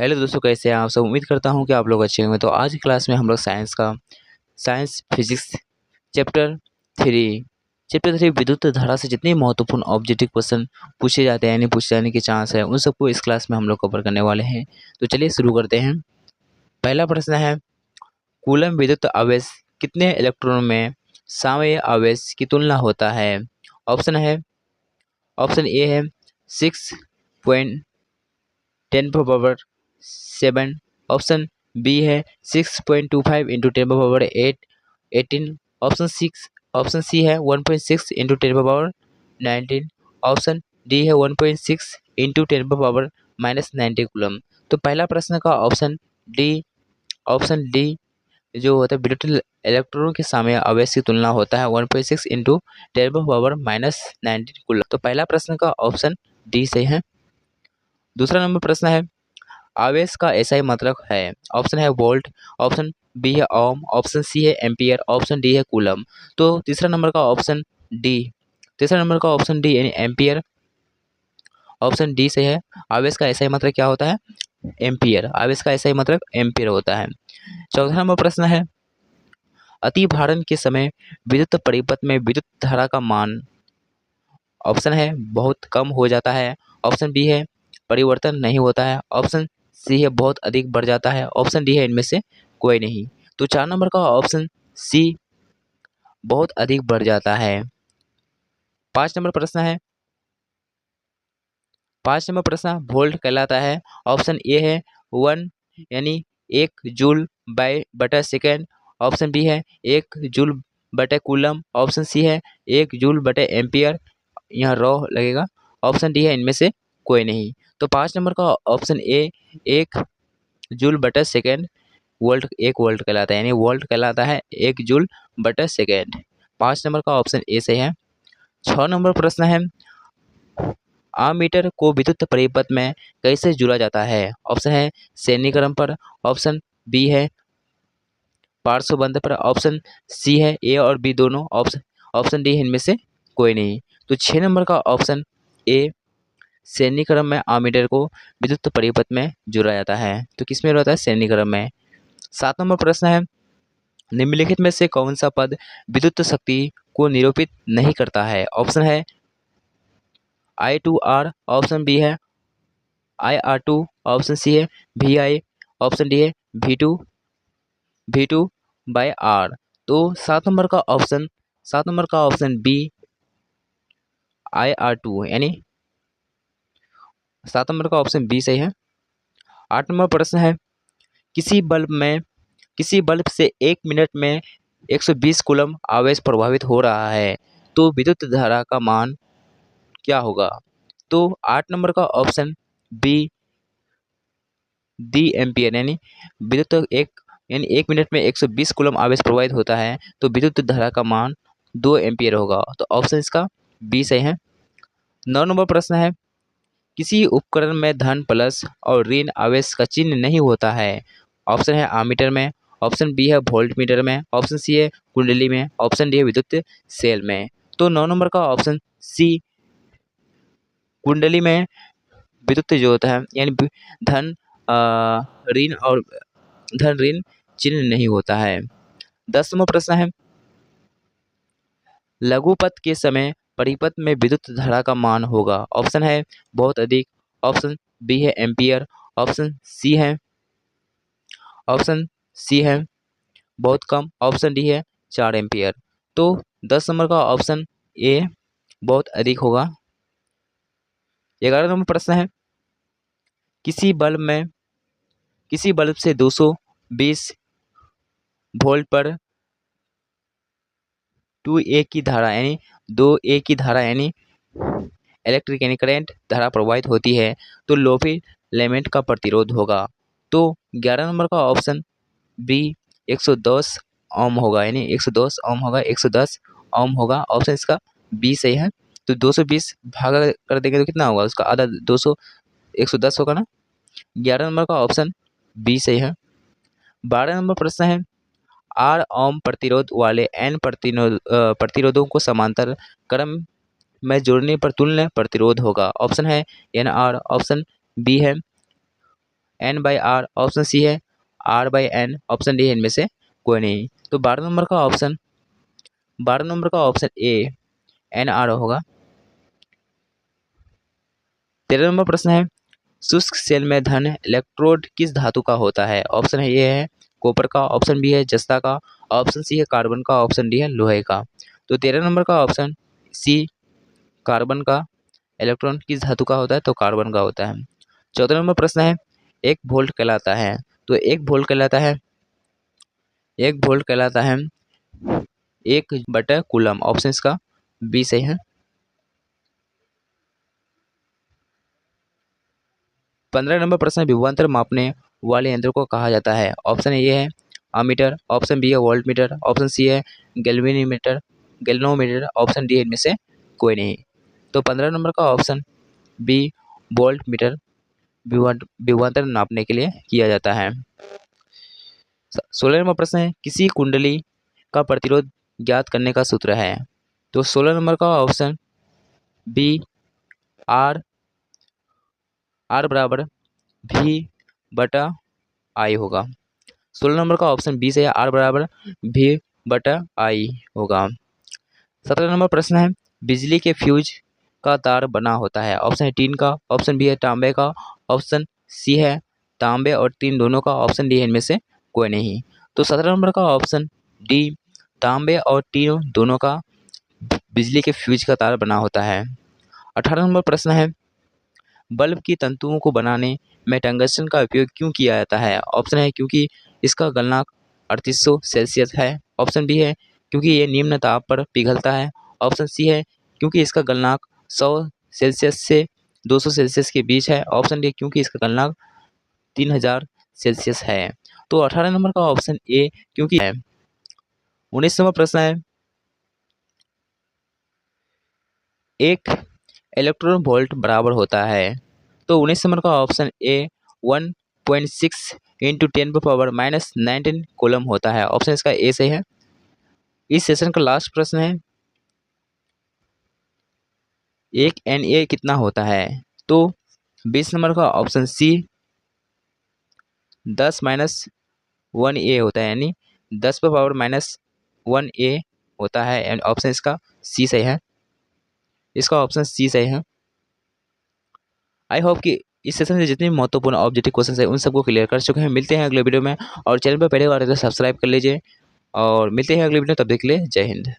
Hello दोस्तों, कैसे हैं आप सब। उम्मीद करता हूं कि आप लोग अच्छे होंगे। तो आज की क्लास में हम लोग science physics chapter three chapter three विद्युत धारा से जितने महत्वपूर्ण ऑब्जेक्टिव क्वेश्चन पूछे जाते हैं यानी पूछे जाने के चांस है, उन सबको इस क्लास में हम लोग कवर करने वाले हैं। तो चलिए शुरू करते हैं। पहला प्रश्न है, कूलम विद्युत आवेश कितने इलेक्ट्रॉन में साम्य आवेश की तुलना होता है। ऑप्शन ए है 6.10⁻⁷। ऑप्शन बी है 6.25 इंटू 10⁻8 18। ऑप्शन सी है 1.6 इंटू 10⁻19। ऑप्शन डी है 1.6 इंटू 10⁻−90 कूलम। तो पहला प्रश्न का ऑप्शन डी जो होता है विद्युत इलेक्ट्रॉनों के साम्य आवेश की तुलना होता है 1.6 इंटू 10⁻−19 कूलम। तो पहला प्रश्न का ऑप्शन डी सही है। दूसरा नंबर प्रश्न है, आवेश का एसआई मात्रक है। ऑप्शन है वोल्ट, ऑप्शन बी है ओम, ऑप्शन सी है एम्पियर, ऑप्शन डी है कूलम। तो तीसरा नंबर का ऑप्शन डी यानी एम्पियर, ऑप्शन डी से है। आवेश का एसआई मात्रक क्या होता है? एम्पियर। आवेश का एसआई मात्रक एम्पियर होता है। चौथा नंबर प्रश्न है, अतिभारण के समय विद्युत परिपथ में विद्युत धारा का मान ऑप्शन है बहुत कम हो जाता है, ऑप्शन बी है परिवर्तन नहीं होता है, ऑप्शन सी है बहुत अधिक बढ़ जाता है, ऑप्शन डी है इनमें से कोई नहीं। तो 4 नंबर का ऑप्शन सी बहुत अधिक बढ़ जाता है। 5 नंबर प्रश्न वोल्ट कहलाता है। ऑप्शन ए है 1 यानी 1 जूल बाय बटा सेकेंड, ऑप्शन बी है 1 जूल बटे कूलम, ऑप्शन सी है 1 जूल बटे एम्पियर, यहाँ रॉ लगेगा, ऑप्शन डी है इनमें से कोई नहीं। तो 5 नंबर का ऑप्शन ए 1 जूल बटा सेकेंड वोल्ट 1 वोल्ट कहलाता है, यानी वोल्ट कहलाता है 1 जूल बटा सेकेंड। 5 नंबर का ऑप्शन ए सही है। 6 नंबर प्रश्न है, आमीटर को विद्युत परिपथ में कैसे जोड़ा जाता है। ऑप्शन है श्रेणी क्रम पर, ऑप्शन बी है पार्श्व बंध पर, ऑप्शन सी है ए और बी दोनों, ऑप्शन डी है इनमें से कोई नहीं। तो 6 नंबर का ऑप्शन ए श्रेणी क्रम में आमीटर को विद्युत परिपथ में जोड़ा जाता है। तो किस में रहता है? श्रेणी क्रम में। 7 नंबर प्रश्न है, निम्नलिखित में से कौन सा पद विद्युत शक्ति को निरूपित नहीं करता है। ऑप्शन है I2R, ऑप्शन बी है IR2, ऑप्शन सी है VI, ऑप्शन डी है V2 बाय R। तो 7 नंबर का ऑप्शन बी IR2 यानी 7 नंबर का ऑप्शन बी सही है। 8 नंबर प्रश्न है, किसी बल्ब से 1 मिनट में 120 कूलम आवेश प्रभावित हो रहा है, तो विद्युत धारा का मान क्या होगा। तो 8 नंबर का ऑप्शन बी डी एम्पियर, यानी यानी 1 मिनट में 120 कूलम आवेश प्रभावित होता है तो विद्युत धारा का मान 2 एम्पियर होगा। तो ऑप्शन इसका बी सही है। 9 नंबर प्रश्न है, किसी उपकरण में धन प्लस और ऋण आवेश का चिन्ह नहीं होता है। ऑप्शन है आमीटर में, ऑप्शन बी है वोल्ट मीटर में, ऑप्शन सी है कुंडली में, ऑप्शन डी है विद्युत सेल में। तो 9 नंबर का ऑप्शन सी कुंडली में विद्युत जो होता है यानी धन ऋण और धन ऋण चिन्ह नहीं होता है। 10 नंबर प्रश्न है, लघुपथ के समय परिपथ में विद्युत धारा का मान होगा। ऑप्शन है बहुत अधिक, ऑप्शन बी है एम्पियर, ऑप्शन सी है बहुत कम, ऑप्शन डी है 4 एम्पियर। तो 10 नंबर का ऑप्शन ए बहुत अधिक होगा। 11 नंबर प्रश्न है, किसी बल्ब से 220 वोल्ट पर 2A की धारा यानी इलेक्ट्रिक यानी करंट धारा प्रवाहित होती है तो लो फिलामेंट का प्रतिरोध होगा। तो 11 नंबर का ऑप्शन बी 110 ओम होगा, यानी 110 ओम होगा, 110 ओम होगा, ऑप्शन इसका बी सही है। तो 220 भागा कर देंगे तो कितना होगा, उसका आधा 200 110 होगा ना। 11 नंबर का ऑप्शन बी सही है। 12 नंबर प्रश्न है, R ओम प्रतिरोध वाले N प्रतिरोधों को समांतर क्रम में जोड़ने पर तुल्य प्रतिरोध होगा। ऑप्शन है NR, ऑप्शन बी है N by R, option C है R by N, option D है इनमें से कोई नहीं। तो 12 नंबर का ऑप्शन ए NR होगा। 13 नंबर प्रश्न है, शुष्क सेल में धन इलेक्ट्रोड किस धातु का होता है? ऑप्शन है ए है कॉपर का, ऑप्शन बी है जस्ता का, ऑप्शन सी है कार्बन का, ऑप्शन डी है लोहे का। तो 13 नंबर का ऑप्शन सी कार्बन का इलेक्ट्रॉन किस धातु का होता है? तो कार्बन का होता है। 14 नंबर प्रश्न है, एक वोल्ट कहलाता है, तो एक वोल्ट कहलाता है 1/कूलम, ऑप्शन इसका बी सही है। 15 नंबर प्रश्न, विभवांतर मापने वाले यंत्र को कहा जाता है? ऑप्शन ए है अमीटर, ऑप्शन बी है वोल्ट मीटर, ऑप्शन सी है गैल्वेनोमीटर, ऑप्शन डी इनमें से कोई नहीं। तो 15 नंबर का ऑप्शन बी वोल्ट मीटर विभवांतर नापने के लिए किया जाता है। 16 नंबर प्रश्न है, किसी कुंडली का प्रतिरोध ज्ञात करने का सूत्र है? तो 16 नंबर का ऑप्शन बी आर बराबर भी बटा आई होगा। 16 नंबर का ऑप्शन बी से आर बराबर भी बटा आई होगा। 17 नंबर प्रश्न है, बिजली के फ्यूज का तार बना होता है? ऑप्शन है टीन का, ऑप्शन बी है तांबे का, ऑप्शन सी है तांबे और टीन दोनों का, ऑप्शन डी है इनमें से कोई नहीं। तो 17 नंबर का ऑप्शन डी तांबे और टीन दोनों का बिजली के फ्यूज का तार बना होता है। 18 नंबर प्रश्न है, बल्ब की तंतुओं को बनाने में टंगस्टन का उपयोग क्यों किया जाता है? ऑप्शन है क्योंकि इसका गलनांक 3800 सेल्सियस है, ऑप्शन बी है क्योंकि ये निम्न ताप पर पिघलता है, ऑप्शन सी है क्योंकि इसका गलनांक 100 सेल्सियस से 200 सेल्सियस के बीच है, ऑप्शन डी क्योंकि इसका गलनांक 3000 सेल्सियस है। तो 18 नंबर का ऑप्शन ए क्योंकि है। 19 नंबर प्रश्न है, एक इलेक्ट्रॉन वोल्ट बराबर होता है? तो 19 नंबर का ऑप्शन ए 1.6 इंटू 10⁻⁻19 कूलम होता है, ऑप्शन इसका ए सही है। इस सेशन का लास्ट प्रश्न है, एक Na कितना होता है? तो 20 नंबर का ऑप्शन सी 10-1A होता है, यानी 10⁻⁻1A होता है, एंड ऑप्शन इसका सी सही है। इसका ऑप्शन सी सही है। आई होप कि इस सेशन से जितने महत्वपूर्ण ऑब्जेक्टिव क्वेश्चन है उन सबको क्लियर कर चुके हैं। मिलते हैं अगले वीडियो में, और चैनल पर पहले बार तो सब्सक्राइब कर लीजिए, और मिलते हैं अगले वीडियो, तब देख ले, जय हिंद।